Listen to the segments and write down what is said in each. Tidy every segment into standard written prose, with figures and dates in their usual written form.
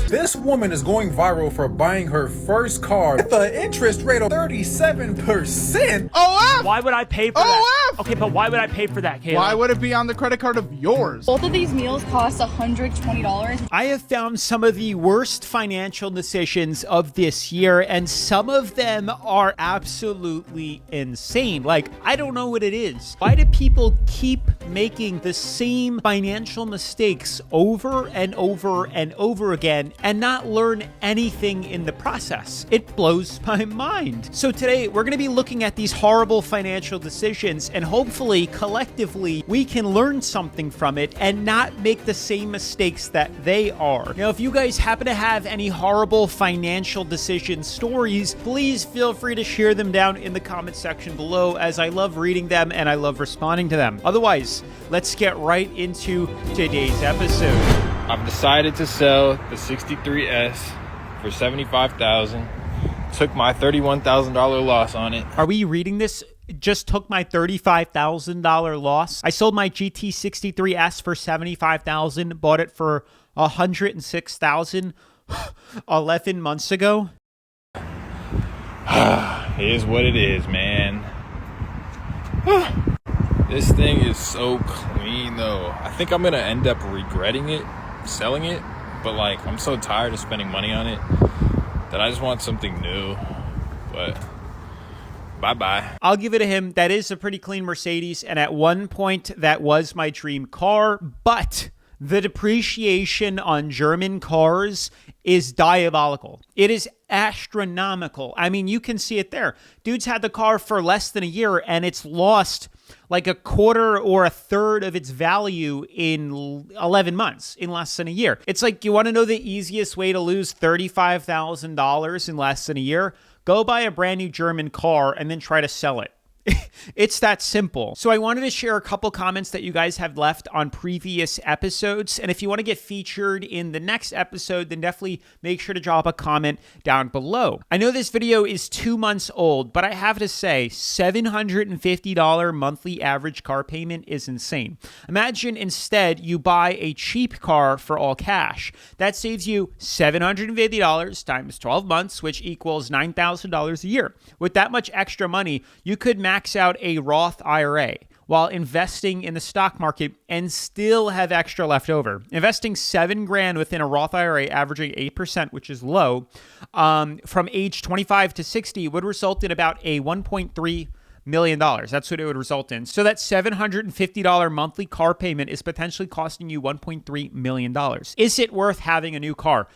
This woman is going viral for buying her first car with an interest rate of 37%. OF! Why would I pay for that? Okay, but why would I pay for that, Kayla? Why would it be on the credit card of yours? Both of these meals cost $120. I have found some of the worst financial decisions of this year, and some of them are absolutely insane. Like, I don't know what it is. Why do people keep making the same financial mistakes over and over and over again and not learn anything in the process? It blows my mind. So today, we're going to be looking at these horrible financial decisions, and hopefully, collectively, we can learn something from it and not make the same mistakes that they are. Now, if you guys happen to have any horrible financial decision stories, please feel free to share them down in the comment section below, as I love reading them and I love responding to them. Otherwise, let's get right into today's episode. I've decided to sell the 63S for $75,000. Took my $31,000 loss on it. Are we reading this? Just took my $35,000 loss. I sold my GT63S for $75,000, bought it for $106,000 11 months ago. It is what it is, man. This thing is so clean, though. I think I'm gonna end up regretting it, selling it, but like, I'm so tired of spending money on it that I just want something new. But bye-bye. I'll give it to him. That is a pretty clean Mercedes, and at one point, that was my dream car, but the depreciation on German cars is diabolical. It is astronomical. I mean, you can see it there. Dude's had the car for less than a year, and it's lost like a quarter or a third of its value in 11 months, in less than a year. It's like, you want to know the easiest way to lose $35,000 in less than a year? Go buy a brand new German car and then try to sell it. It's that simple. So I wanted to share a couple comments that you guys have left on previous episodes. And if you want to get featured in the next episode, then definitely make sure to drop a comment down below. I know this video is 2 months old, but I have to say, $750 monthly average car payment is insane. Imagine instead you buy a cheap car for all cash. That saves you $750 times 12 months, which equals $9,000 a year. With that much extra money, you could max out a Roth IRA while investing in the stock market and still have extra left over. Investing $7,000 within a Roth IRA, averaging 8%, which is low, from age 25 to 60 would result in about a $1.3 million. That's what it would result in. So that $750 monthly car payment is potentially costing you $1.3 million. Is it worth having a new car?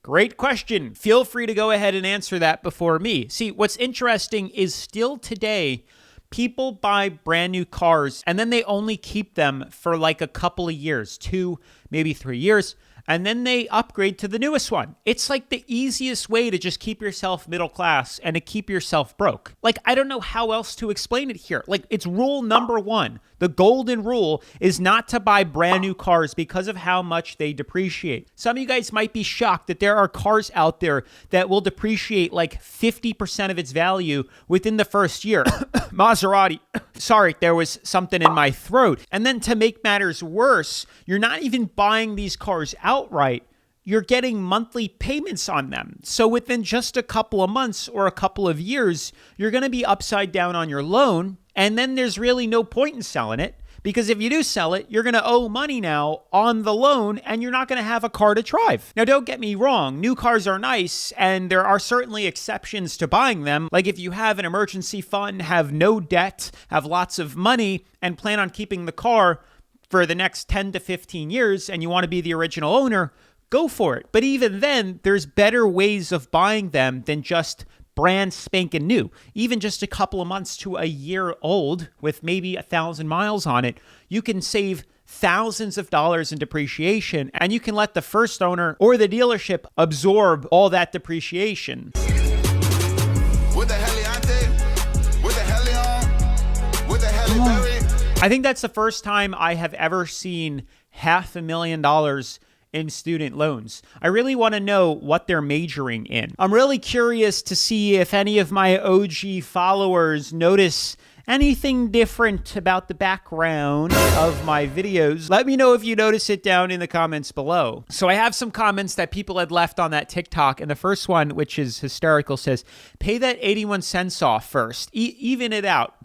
Great question. Feel free to go ahead and answer that before me. See, what's interesting is still today, people buy brand new cars and then they only keep them for like a couple of years, 2, maybe 3 years, and then they upgrade to the newest one. It's like the easiest way to just keep yourself middle class and to keep yourself broke. Like, I don't know how else to explain it here. Like, it's rule number 1. The golden rule is not to buy brand new cars because of how much they depreciate. Some of you guys might be shocked that there are cars out there that will depreciate like 50% of its value within the first year. Maserati. Sorry, there was something in my throat. And then to make matters worse, you're not even buying these cars outright. You're getting monthly payments on them. So within just a couple of months or a couple of years, you're going to be upside down on your loan. And then there's really no point in selling it, because if you do sell it, you're going to owe money now on the loan and you're not going to have a car to drive. Now, don't get me wrong. New cars are nice and there are certainly exceptions to buying them. Like if you have an emergency fund, have no debt, have lots of money, and plan on keeping the car for the next 10 to 15 years and you want to be the original owner, go for it. But even then, there's better ways of buying them than just brand spanking new. Even just a couple of months to a year old with maybe 1,000 miles on it, you can save thousands of dollars in depreciation, and you can let the first owner or the dealership absorb all that depreciation. With the Heliante, with the Helion, with the Heliberry. I think that's the first time I have ever seen $500,000 in student loans. I really want to know what they're majoring in. I'm really curious to see if any of my OG followers notice anything different about the background of my videos, let me know if you notice it down in the comments below. So I have some comments that people had left on that TikTok, and the first one, which is hysterical, says, pay that 81 cents off first, even it out,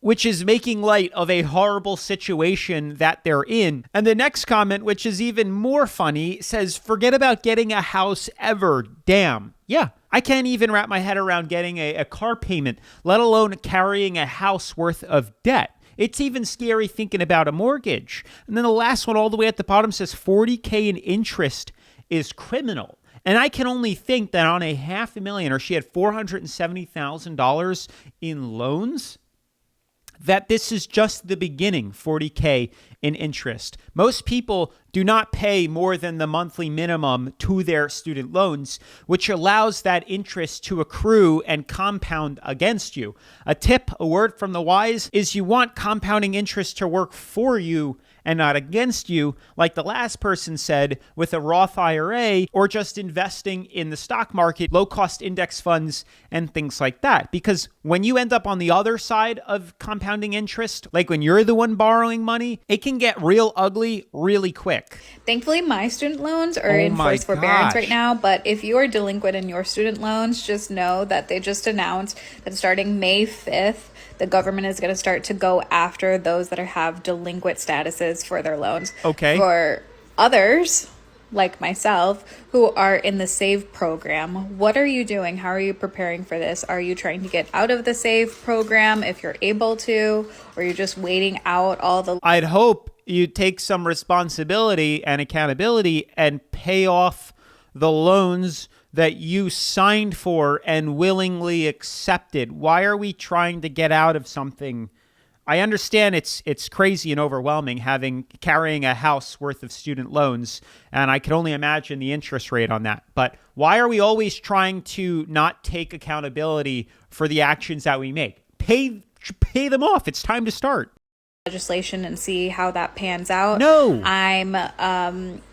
which is making light of a horrible situation that they're in. And the next comment, which is even more funny, says, forget about getting a house ever, damn. Yeah, I can't even wrap my head around getting a car payment, let alone carrying a house worth of debt. It's even scary thinking about a mortgage. And then the last one all the way at the bottom says $40K in interest is criminal. And I can only think that on a $500,000, or she had $470,000 in loans, that this is just the beginning, $40K in interest. Most people do not pay more than the monthly minimum to their student loans, which allows that interest to accrue and compound against you. A tip, a word from the wise, is you want compounding interest to work for you and not against you, like the last person said, with a Roth IRA or just investing in the stock market, low-cost index funds, and things like that. Because when you end up on the other side of compounding interest, like when you're the one borrowing money, it can get real ugly really quick. Thankfully, my student loans are in forced forbearance right now, but if you are delinquent in your student loans, just know that they just announced that starting May 5th, the government is going to start to go after those that have delinquent statuses for their loans. Okay. For others, like myself, who are in the SAVE program, what are you doing? How are you preparing for this? Are you trying to get out of the SAVE program if you're able to, or you're just waiting out all the... I'd hope you take some responsibility and accountability and pay off the loans that you signed for and willingly accepted. Why are we trying to get out of something? I understand it's crazy and overwhelming carrying a house worth of student loans, and I can only imagine the interest rate on that. But why are we always trying to not take accountability for the actions that we make? Pay them off. It's time to start legislation and see how that pans out. No. I'm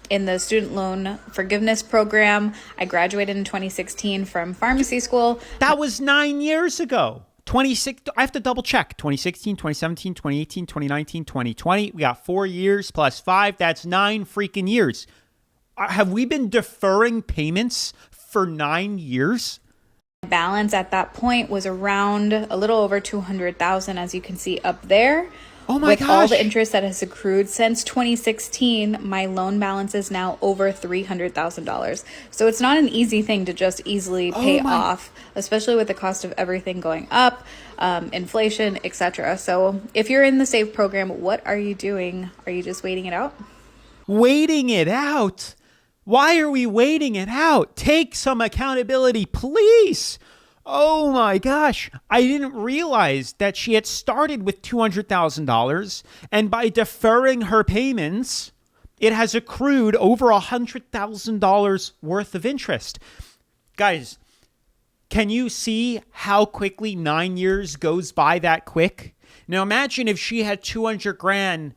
in the student loan forgiveness program. I graduated in 2016 from pharmacy school. That was 9 years ago. 26, I have to double check. 2016, 2017, 2018, 2019, 2020. We got 4 years plus 5. That's 9 freaking years. Have we been deferring payments for 9 years? Balance at that point was around a little over 200,000, as you can see up there. Oh my With gosh. all the interest that has accrued since 2016, my loan balance is now over $300,000. So it's not an easy thing to just easily pay off, especially with the cost of everything going up, inflation, etc. So if you're in the SAVE program, what are you doing? Are you just waiting it out? Waiting it out? Why are we waiting it out? Take some accountability, please. Oh my gosh, I didn't realize that she had started with $200,000, and by deferring her payments, it has accrued over $100,000 worth of interest. Guys, can you see how quickly 9 years goes by that quick? Now imagine if she had 200 grand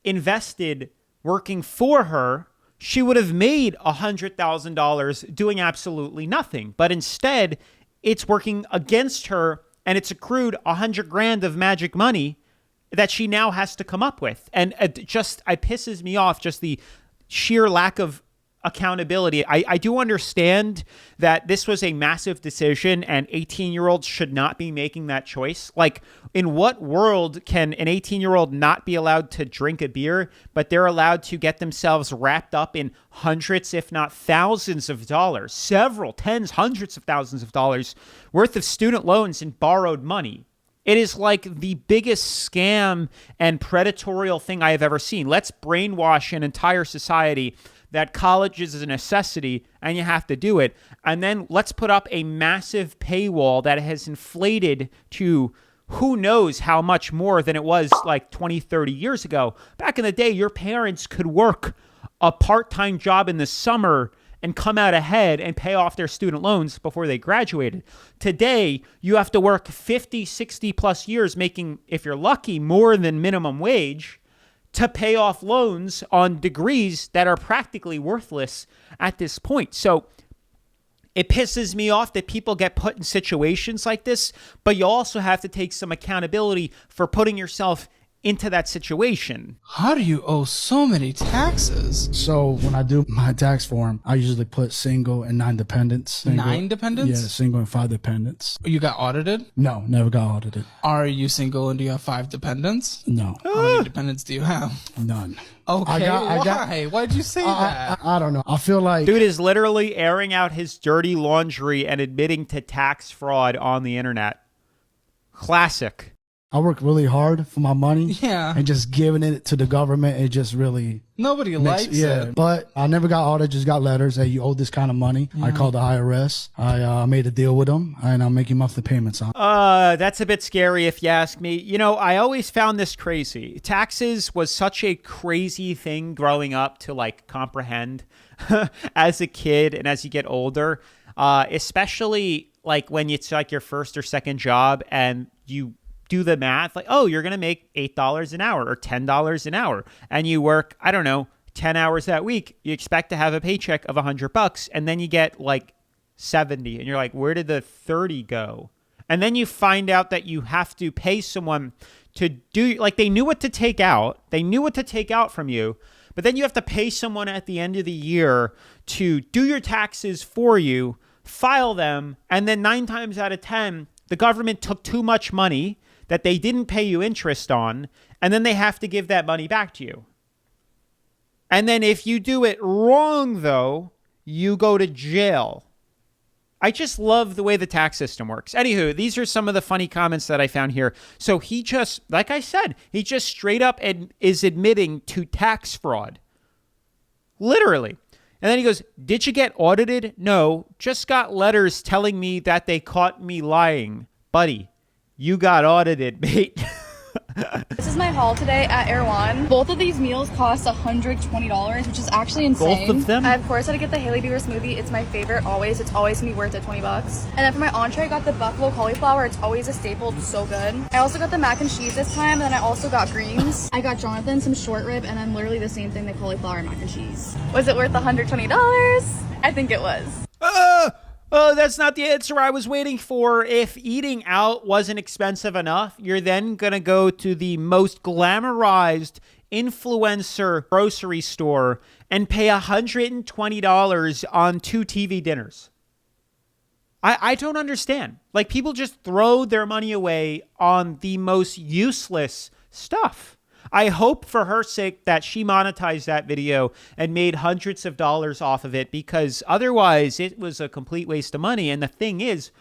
invested working for her, she would have made $100,000 doing absolutely nothing. But instead, it's working against her, and it's accrued 100 grand of magic money that she now has to come up with. And it pisses me off, just the sheer lack of accountability. I do understand that this was a massive decision and 18-year-olds should not be making that choice. Like, in what world can an 18-year-old not be allowed to drink a beer, but they're allowed to get themselves wrapped up in hundreds, if not thousands of dollars, several tens, hundreds of thousands of dollars worth of student loans and borrowed money? It is like the biggest scam and predatorial thing I have ever seen. Let's brainwash an entire society that college is a necessity and you have to do it. And then let's put up a massive paywall that has inflated to who knows how much more than it was like 20, 30 years ago. Back in the day, your parents could work a part-time job in the summer and come out ahead and pay off their student loans before they graduated. Today, you have to work 50, 60 plus years making, if you're lucky, more than minimum wage to pay off loans on degrees that are practically worthless at this point. So It pisses me off that people get put in situations like this, but you also have to take some accountability for putting yourself into that situation. How do you owe so many taxes? So when I do my tax form, I usually put single and 9 dependents. Single, 9 dependents? Yeah, single and 5 dependents. You got audited? No, never got audited. Are you single and do you have 5 dependents? No, How many dependents do you have? none. Okay, why? Why'd you say that? I don't know. I feel like Dude is literally airing out his dirty laundry and admitting to tax fraud on the internet. Classic. I work really hard for my money. Yeah. And just giving it to the government, it just really Nobody likes it. But I never got audited, just got letters that you owe this kind of money. I called the IRS. I made a deal with them, and I'm making monthly payments on. That's a bit scary if you ask me. You know, I always found this crazy. Taxes was such a crazy thing growing up to like comprehend as a kid and as you get older, especially like when it's like your first or second job and you do the math, like, oh, you're going to make $8 an hour or $10 an hour. And you work, I don't know, 10 hours that week. You expect to have a paycheck of $100 and then you get like 70 and you're like, where did the 30 go? And then you find out that you have to pay someone to do, like they knew what to take out. They knew what to take out from you, but then you have to pay someone at the end of the year to do your taxes for you, file them. And then 9 times out of 10, the government took too much money that they didn't pay you interest on, and then they have to give that money back to you. And then if you do it wrong, though, you go to jail. I just love the way the tax system works. Anywho, these are some of the funny comments that I found here. So he just, like I said, he just straight up is admitting to tax fraud. Literally. And then he goes, did you get audited? No, just got letters telling me that they caught me lying. Buddy, you got audited, mate. This is my haul today at Erewhon. Both of these meals cost $120, which is actually insane. Both of them? I, of course, had to get the Haley Beaver smoothie. It's my favorite always. It's always gonna be worth it, $20. And then for my entree, I got the buffalo cauliflower. It's always a staple. It's so good. I also got the mac and cheese this time, and then I also got greens. I got Jonathan some short rib, and then literally the same thing, the cauliflower and mac and cheese. Was it worth $120? I think it was. Oh, that's not the answer I was waiting for. If eating out wasn't expensive enough, you're then going to go to the most glamorized influencer grocery store and pay $120 on 2 TV dinners. I don't understand. Like, people just throw their money away on the most useless stuff. I hope for her sake that she monetized that video and made hundreds of dollars off of it, because otherwise it was a complete waste of money. And the thing is,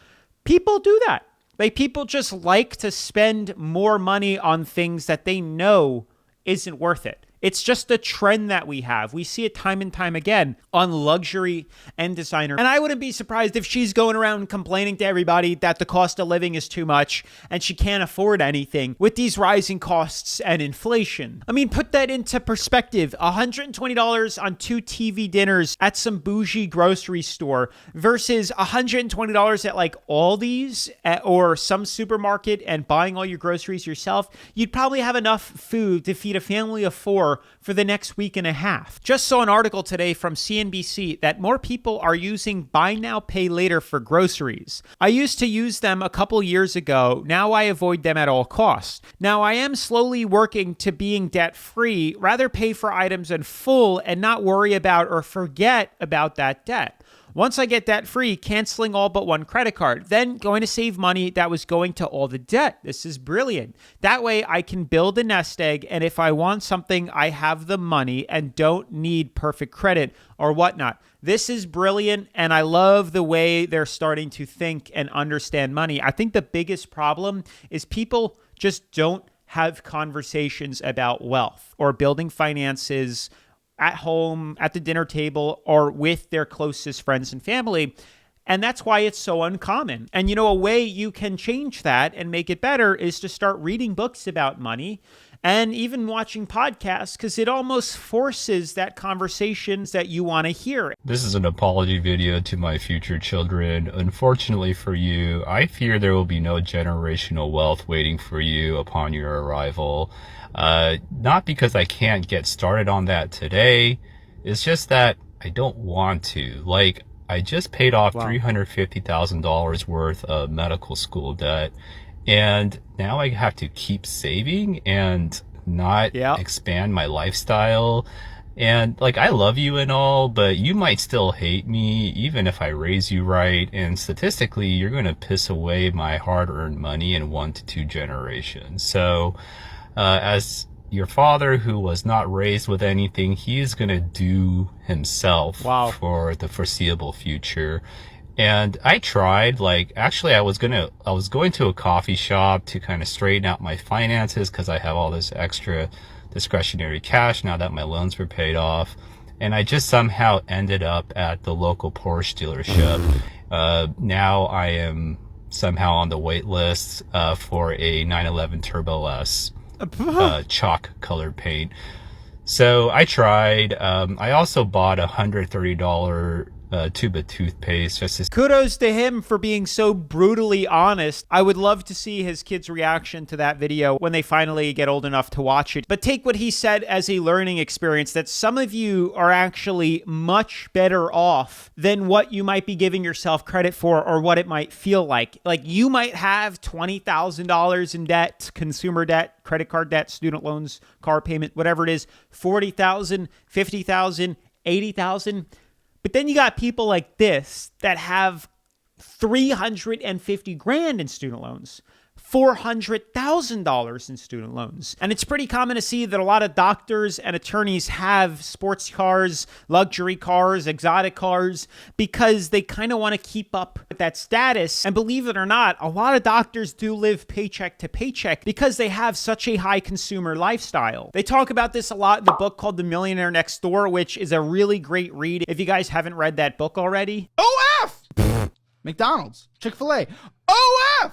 people do that. Like, people just like to spend more money on things that they know isn't worth it. It's just a trend that we have. We see it time and time again on luxury and designer. And I wouldn't be surprised if she's going around complaining to everybody that the cost of living is too much and she can't afford anything with these rising costs and inflation. I mean, put that into perspective. $120 on 2 TV dinners at some bougie grocery store versus $120 at like Aldi's or some supermarket and buying all your groceries yourself. You'd probably have enough food to feed a family of 4 for the next week and a half. Just saw an article today from CNBC that more people are using buy now, pay later for groceries. I used to use them a couple years ago. Now I avoid them at all costs. Now I am slowly working to being debt free, rather pay for items in full and not worry about or forget about that debt. Once I get debt free, canceling all but one credit card, then going to save money that was going to all the debt. This is brilliant. That way I can build a nest egg, and if I want something, I have the money and don't need perfect credit or whatnot. This is brilliant, and I love the way they're starting to think and understand money. I think the biggest problem is people just don't have conversations about wealth or building finances at home, at the dinner table, or with their closest friends and family. And that's why it's so uncommon. And you know, a way you can change that and make it better is to start reading books about money and even watching podcasts, because it almost forces that conversations that you want to hear. This is an apology video to my future children. Unfortunately for you, I fear there will be no generational wealth waiting for you upon your arrival. Not because I can't get started on that today. It's just that I don't want to. Like, I just paid off $350,000 worth of medical school debt. And now I have to keep saving and not expand my lifestyle. And like, I love you and all, but you might still hate me even if I raise you right. And statistically, you're going to piss away my hard-earned money in 1 to 2 generations. So, as your father, who was not raised with anything, he is going to do himself for the foreseeable future. And I tried, like, actually I was going to a coffee shop to kind of straighten out my finances because I have all this extra discretionary cash now that my loans were paid off. And I just somehow ended up at the local Porsche dealership. Now I am somehow on the wait list for a 911 Turbo S chalk colored paint. So I tried. I also bought a $130 tube of toothpaste. Kudos to him for being so brutally honest. I would love to see his kids' reaction to that video when they finally get old enough to watch it. But take what he said as a learning experience, that some of you are actually much better off than what you might be giving yourself credit for, or what it might feel like. Like, you might have $20,000 in debt, consumer debt, credit card debt, student loans, car payment, whatever it is, $40,000, $50,000, $80,000. But then you got people like this that have $350,000 in student loans, $400,000 in student loans. And it's pretty common to see that a lot of doctors and attorneys have sports cars, luxury cars, exotic cars, because they kind of want to keep up with that status. And believe it or not, a lot of doctors do live paycheck to paycheck because they have such a high consumer lifestyle. They talk about this a lot in the book called The Millionaire Next Door, which is a really great read if you guys haven't read that book already. OF! McDonald's, Chick-fil-A, OF!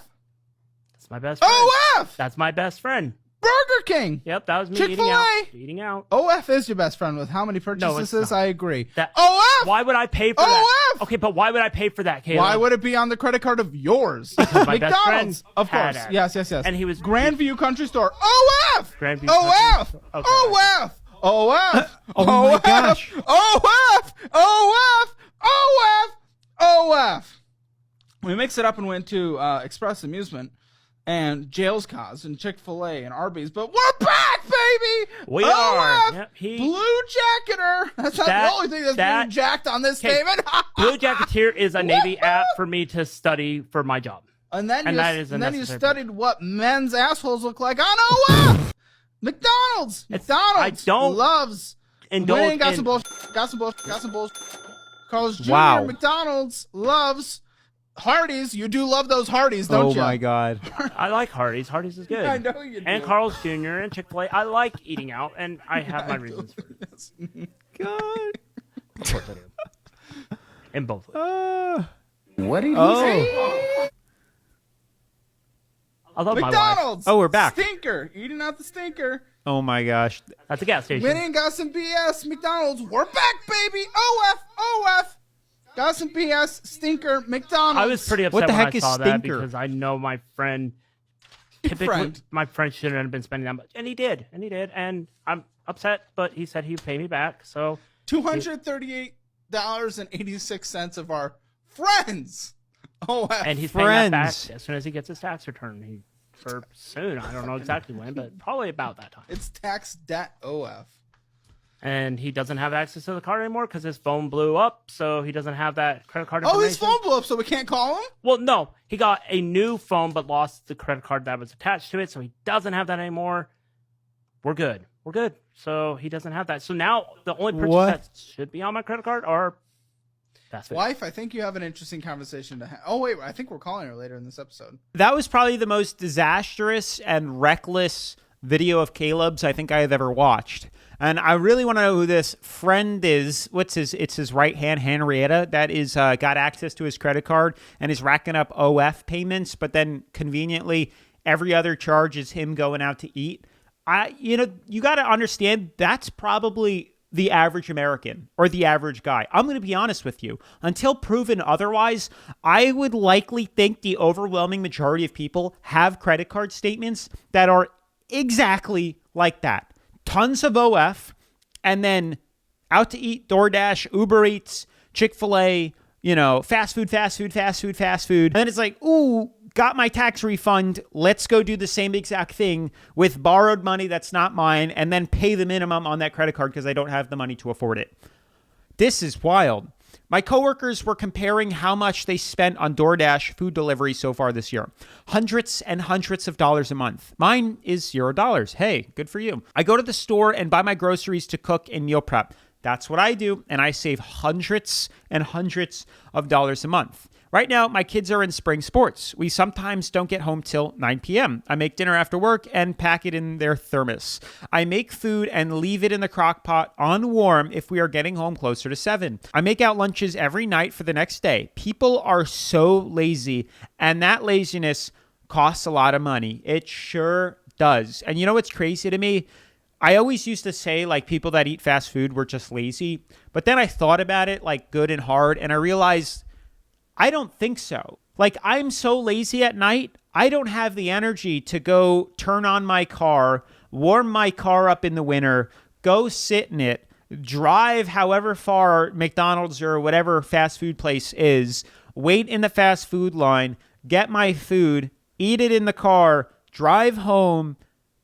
My best friend. OF! That's my best friend. Burger King. Yep, that was me Chick-fil-A. eating out. OF is your best friend with how many purchases? I agree. OF! Why would I pay for that? OF! Okay, but why would I pay for that, Caleb? Why would it be on the credit card of yours? Because my best McDonald's, friend of course. had it. Yes. And he was Grandview Country Store. OF! Grandview OF! Country- OF! OF! Oh my gosh. OF! OF! OF! OF! We mixed it up and went to Express Amusement and Jail's Cause and Chick-fil-A and Arby's, but we're back, baby! We OF! are. Yep, Blue Jacketer. That's not the only thing that's being jacked on this statement. Blue Jacketeer is a Navy app for me to study for my job. And then you necessary studied what men's assholes look like on OF! McDonald's! McDonald's loves. Indulge got in- some bullshit. Got some bullshit. Carl's Jr. Wow. McDonald's loves Hardee's. You do love those Hardee's, don't you? Oh my God. I like Hardee's. Hardee's is good. I know you do. And Carl's Jr. and Chick-fil-A. I like eating out, and I have my reasons for it. God. Of course I do. In both ways. What did he say? I love McDonald's. Oh, we're back. Stinker. Eating out the stinker. Oh my gosh. That's a gas station. Winning got some BS. McDonald's. We're back, baby. OF. Got some BS. Stinker. McDonald's. I was pretty upset What the when heck I is saw that stinker? because I know my friend. My friend shouldn't have been spending that much, and he did, and I'm upset. But he said he'd pay me back, so $238.86 of our friends. OF. and he's paying that back as soon as he gets his tax return. For soon, I don't know exactly when, but probably about that time. It's tax debt OF. And he doesn't have access to the card anymore because his phone blew up, so he doesn't have that credit card information. Oh, his phone blew up, so we can't call him? Well, no. He got a new phone but lost the credit card that was attached to it, so he doesn't have that anymore. We're good. So he doesn't have that. So now the only purchase that should be on my credit card are fast food. Wife, I think you have an interesting conversation to have. Oh, wait, I think we're calling her later in this episode. That was probably the most disastrous and reckless video of Caleb's I think I have ever watched. And I really want to know who this friend is. It's his right hand, Henrietta, that is got access to his credit card and is racking up OF payments, but then conveniently every other charge is him going out to eat. You got to understand that's probably the average American or the average guy. I'm going to be honest with you. Until proven otherwise, I would likely think the overwhelming majority of people have credit card statements that are exactly like that. Tons of OF, and then out to eat, DoorDash, Uber Eats, Chick-fil-A, you know, fast food. And then it's like, ooh, got my tax refund. Let's go do the same exact thing with borrowed money that's not mine and then pay the minimum on that credit card because I don't have the money to afford it. This is wild. My coworkers were comparing how much they spent on DoorDash food delivery so far this year. Hundreds and hundreds of dollars a month. Mine is $0. Hey, good for you. I go to the store and buy my groceries to cook and meal prep. That's what I do, and I save hundreds and hundreds of dollars a month. Right now, my kids are in spring sports. We sometimes don't get home till 9 p.m. I make dinner after work and pack it in their thermos. I make food and leave it in the crock pot on warm if we are getting home closer to 7. I make out lunches every night for the next day. People are so lazy, and that laziness costs a lot of money. It sure does. And you know what's crazy to me? I always used to say like people that eat fast food were just lazy, but then I thought about it like good and hard, and I realized I don't think so. Like, I'm so lazy at night, I don't have the energy to go turn on my car, warm my car up in the winter, go sit in it, drive however far McDonald's or whatever fast food place is, wait in the fast food line, get my food, eat it in the car, drive home,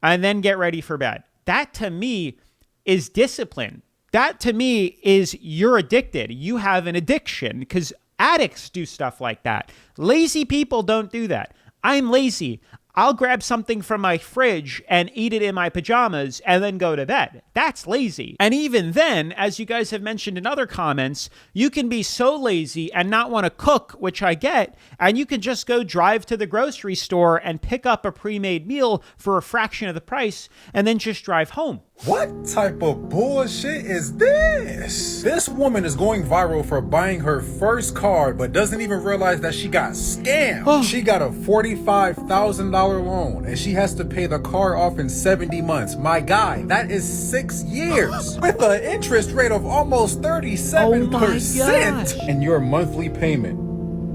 and then get ready for bed. That to me is discipline. That to me is you're addicted. You have an addiction because addicts do stuff like that. Lazy people don't do that. I'm lazy. I'll grab something from my fridge and eat it in my pajamas and then go to bed. That's lazy. And even then, as you guys have mentioned in other comments, you can be so lazy and not want to cook, which I get, and you can just go drive to the grocery store and pick up a pre-made meal for a fraction of the price and then just drive home. What type of bullshit is this? This woman is going viral for buying her first car, but doesn't even realize that she got scammed. She got a $45,000 loan, and she has to pay the car off in 70 months. My guy, that is 6 years. With an interest rate of almost 37%. And your monthly payment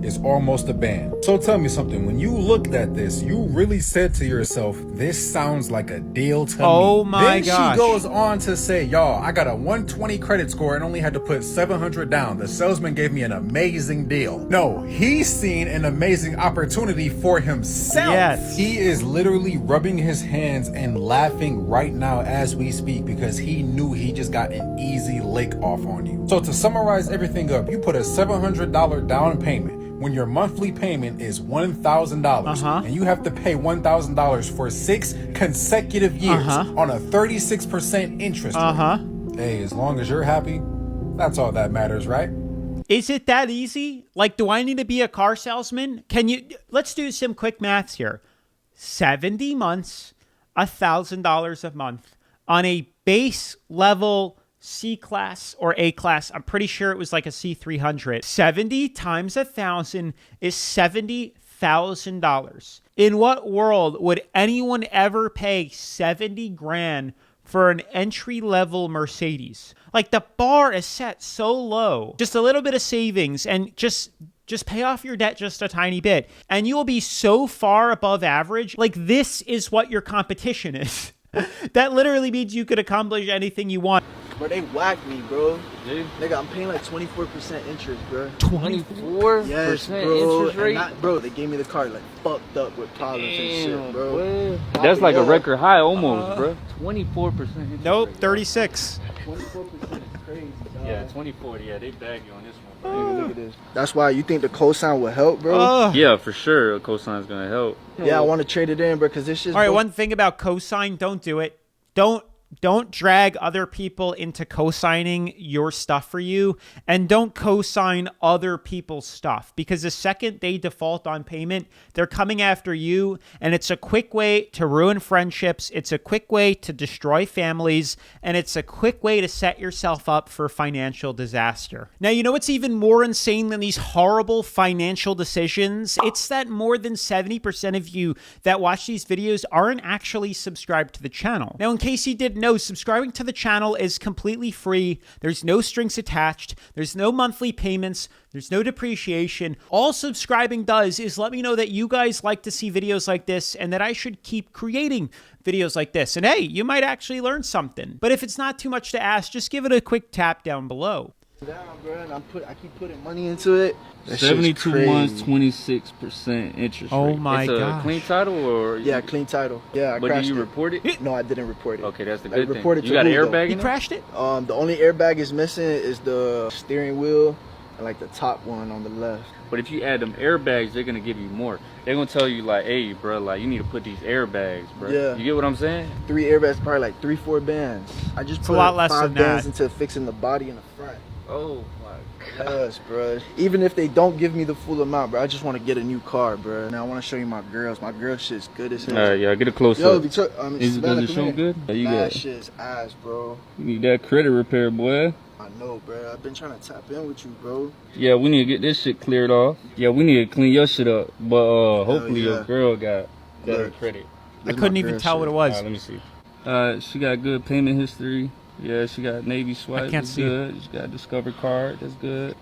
is almost a band. So tell me something, when you looked at this, you really said to yourself, this sounds like a deal to me. Oh my gosh. Then she goes on to say, y'all, I got a 120 credit score and only had to put $700 down. The salesman gave me an amazing deal. No, he's seen an amazing opportunity for himself. Yes. He is literally rubbing his hands and laughing right now as we speak because he knew he just got an easy lick off on you. So to summarize everything up, you put a $700 down payment when your monthly payment is $1,000 and you have to pay $1,000 for 6 consecutive years on a 36% interest rate. Hey, as long as you're happy, that's all that matters, right? Is it that easy? Like, do I need to be a car salesman? Let's do some quick maths here. 70 months, $1,000 a month on a base level C class or A class. I'm pretty sure it was like a C300. 70 times 1,000 is $70,000. In what world would anyone ever pay 70 grand for an entry-level Mercedes? Like, the bar is set so low. Just a little bit of savings and just pay off your debt just a tiny bit, and you will be so far above average. Like, this is what your competition is. That literally means you could accomplish anything you want. Bro, they whacked me, bro. Dude. Nigga, I'm paying like 24% interest, bro. 24%? Yes, bro. Interest rate? Bro, they gave me the car like fucked up with problems and shit, bro. That's like a record high almost, bro. 24%. Nope, 36. 24% is crazy, dog. Yeah, 24. Yeah, they bag you on this one. Nigga, look at this. That's why you think the cosign will help, bro? Yeah, for sure. A cosign's gonna help. Yeah, I want to trade it in, bro, because it's just... All right, one thing about cosign, don't do it. Don't drag other people into co-signing your stuff for you, and don't co-sign other people's stuff, because the second they default on payment, they're coming after you, and it's a quick way to ruin friendships, it's a quick way to destroy families, and it's a quick way to set yourself up for financial disaster. Now, you know what's even more insane than these horrible financial decisions? It's that more than 70% of you that watch these videos aren't actually subscribed to the channel. Now, in case you didn't know, subscribing to the channel is completely free. There's no strings attached. There's no monthly payments. There's no depreciation. All subscribing does is let me know that you guys like to see videos like this and that I should keep creating videos like this. And hey, you might actually learn something. But if it's not too much to ask, just give it a quick tap down below. Down, bro, and I keep putting money into it. 72 months, 26% interest rate. Oh my god! It's a gosh. clean title, or yeah, clean title. Yeah, I but crashed did you it. report it? No, I didn't report it. Okay, that's the I good thing. reported You to got an who, airbag though? in You it? crashed it? The only airbag is missing is the steering wheel and like the top one on the left. But if you add them airbags, they're gonna give you more. They're gonna tell you like, hey, bro, like you need to put these airbags, bro. Yeah. You get what I'm saying? 3 airbags, probably like 3-4 bands. I just put a lot less 5 than bands that. into fixing the body in the front. Oh my god. Yes, bro. Even if they don't give me the full amount, bro, I just want to get a new car, bro. Now I want to show you my girls. My girl shit's good as hell. Yeah, get a close Yo, up. Is it Savannah, does it come show here. good? Yeah, you That got. shit's ass, bro. You need that credit repair, boy. I know, bro. I've been trying to tap in with you, bro. Yeah, we need to get this shit cleared off. Yeah, we need to clean your shit up. But hopefully yeah. your girl got her Look. credit. I couldn't even tell what it was. Let me see. She got good payment history. Yeah, she got Navy swipe. I can't That's see it. good. She got Discover card. That's good.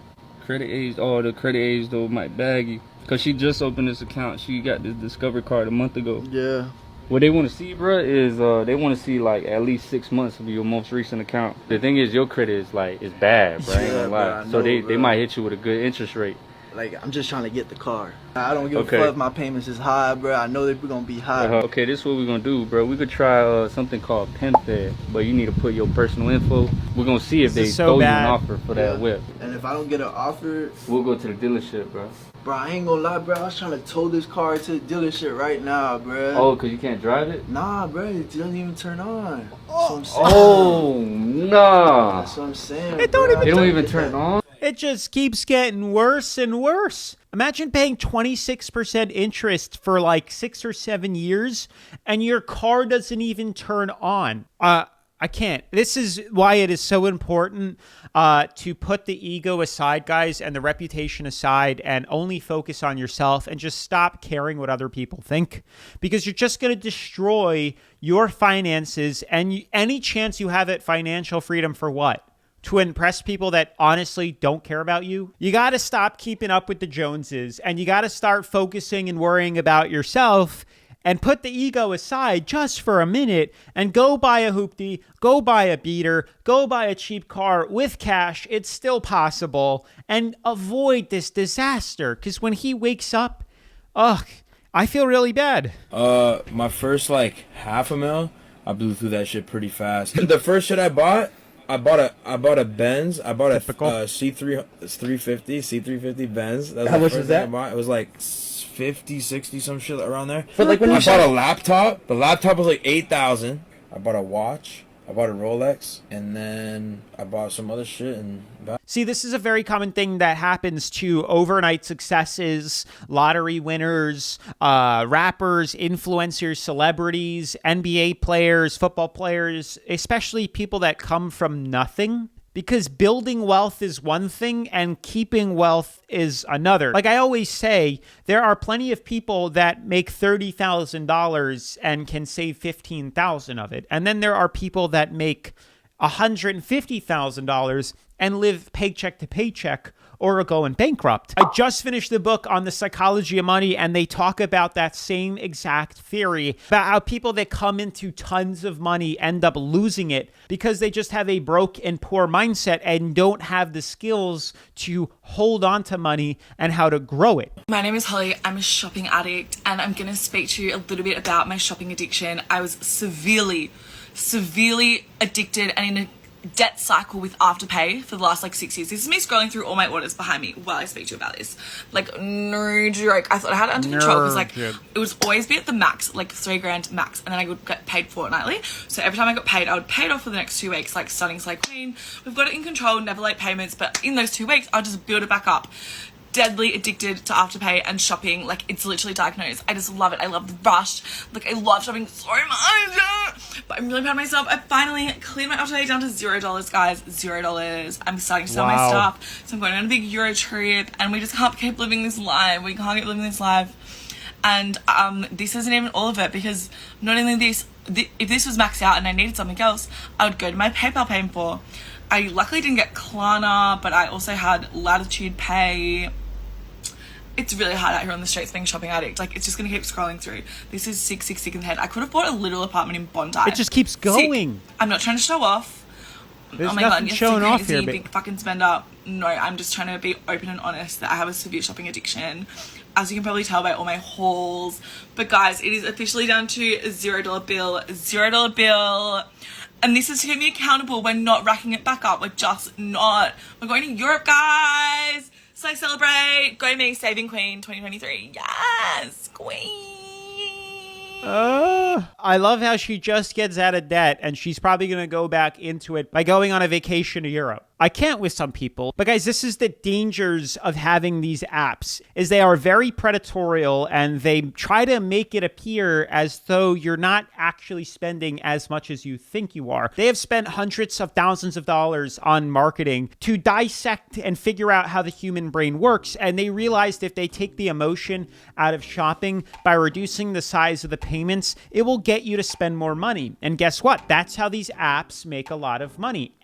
Credit age. Oh, the credit age though might bag you. Cause she just opened this account. She got this Discover card a month ago. Yeah. What they want to see, bro, is they want to see like at least 6 months of your most recent account. The thing is, your credit is bad, bro. I ain't gonna lie. bro, I So know, they bro. might hit you with a good interest rate. Like, I'm just trying to get the car. I don't give Okay. a fuck if my payments is high, bro. I know they're gonna be high. Okay, this is what we're gonna do, bro. We could try something called PIMFed, but you need to put your personal info. We're gonna see if This they is so throw bad. you an offer for that whip. And if I don't get an offer, We'll go to the dealership, bro. bro, I ain't gonna lie, bro. I was trying to tow this car to the dealership right now, bro. Oh, cause you can't drive it? Nah, bro, it doesn't even turn on. That's what I'm saying. Oh, nah. That's what I'm saying. It don't bro. even It don't even turn on? It just keeps getting worse and worse. Imagine paying 26% interest for like 6 or 7 years and your car doesn't even turn on. I can't. This is why it is so important to put the ego aside, guys, and the reputation aside, and only focus on yourself and just stop caring what other people think, because you're just going to destroy your finances and any chance you have at financial freedom. For what? To impress people that honestly don't care about you? You got to stop keeping up with the Joneses, and you got to start focusing and worrying about yourself and put the ego aside just for a minute and go buy a hoopty, go buy a beater, go buy a cheap car with cash. It's still possible, and avoid this disaster, because when he wakes up, I feel really bad. My first like $500,000, I blew through that shit pretty fast. The first shit I bought a Benz. I bought a C350 Benz. That was How the much first was thing I that? bought. It was like 50, 60, some shit around there. But like when I you bought a laptop. The laptop was like 8,000. I bought a watch. I bought a Rolex, and then I bought some other shit. And see, this is a very common thing that happens to overnight successes, lottery winners, rappers, influencers, celebrities, NBA players, football players, especially people that come from nothing. Because building wealth is one thing and keeping wealth is another. Like I always say, there are plenty of people that make $30,000 and can save $15,000 of it. And then there are people that make $150,000 and live paycheck to paycheck or are going bankrupt. I just finished the book on the psychology of money, and they talk about that same exact theory about how people that come into tons of money end up losing it because they just have a broke and poor mindset and don't have the skills to hold on to money and how to grow it. My name is Holly. I'm a shopping addict, and I'm going to speak to you a little bit about my shopping addiction. I was severely addicted and in a debt cycle with Afterpay for the last like 6 years. This is me scrolling through all my orders behind me while I speak to you about this. Like, no joke. I thought I had it under control because like it was always be at the max, like $3,000 max, and then I would get paid fortnightly. So every time I got paid, I would pay it off for the next 2 weeks, like stunning slay queen. We've got it in control, never late payments, but in those 2 weeks, I'll just build it back up. Deadly addicted to Afterpay and shopping. Like, it's literally diagnosed. I just love it. I love the rush. Like, I love shopping so much. But I'm really proud of myself. I finally cleared my Afterpay down to $0, guys. $0. I'm starting to sell my stuff. So I'm going on a big Euro trip, and we just can't keep living this life. We can't keep living this life. And this isn't even all of it, because not only this, if this was maxed out and I needed something else, I would go to my PayPal Pay in 4. I luckily didn't get Klarna, but I also had Latitude Pay. It's really hard out here on the streets being a shopping addict. Like, it's just going to keep scrolling through. This is sick in the head. I could have bought a little apartment in Bondi. It just keeps going. Sick. I'm not trying to show off. There's oh my god, nothing you're showing so off crazy, here, but big fucking spender. No, I'm just trying to be open and honest that I have a severe shopping addiction, as you can probably tell by all my hauls. But guys, it is officially down to $0 bill, $0 bill. And this is to keep me accountable. We're not racking it back up. We're just not. We're going to Europe, guys. So I celebrate. Go me, Saving Queen 2023. Yes, Queen. I love how she just gets out of debt and she's probably going to go back into it by going on a vacation to Europe. I can't with some people. But guys, this is the dangers of having these apps, is they are very predatorial and they try to make it appear as though you're not actually spending as much as you think you are. They have spent hundreds of thousands of dollars on marketing to dissect and figure out how the human brain works. And they realized if they take the emotion out of shopping by reducing the size of the payments, it will get you to spend more money. And guess what? That's how these apps make a lot of money.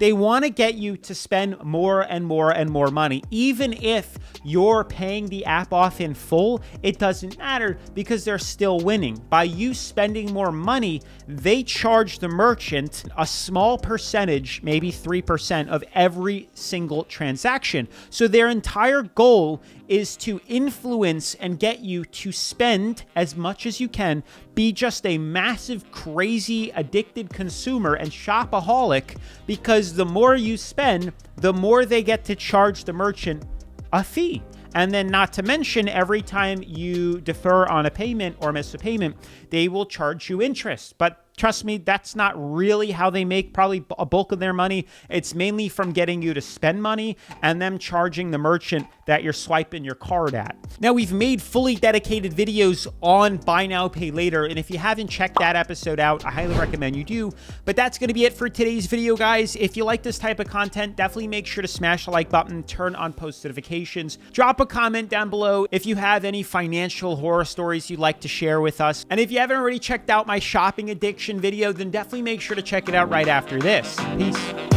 They want to get you to spend more and more and more money. Even if you're paying the app off in full, it doesn't matter because they're still winning. By you spending more money, they charge the merchant a small percentage, maybe 3% of every single transaction. So their entire goal is to influence and get you to spend as much as you can, be just a massive, crazy, addicted consumer and shopaholic, because the more you spend, the more they get to charge the merchant a fee. And then not to mention, every time you defer on a payment or miss a payment, they will charge you interest. But trust me, that's not really how they make probably a bulk of their money. It's mainly from getting you to spend money and them charging the merchant that you're swiping your card at. Now, we've made fully dedicated videos on buy now, pay later. And if you haven't checked that episode out, I highly recommend you do. But that's going to be it for today's video, guys. If you like this type of content, definitely make sure to smash the like button, turn on post notifications, drop a comment down below if you have any financial horror stories you'd like to share with us. And if you haven't already checked out my shopping addiction video, then definitely make sure to check it out right after this. Peace.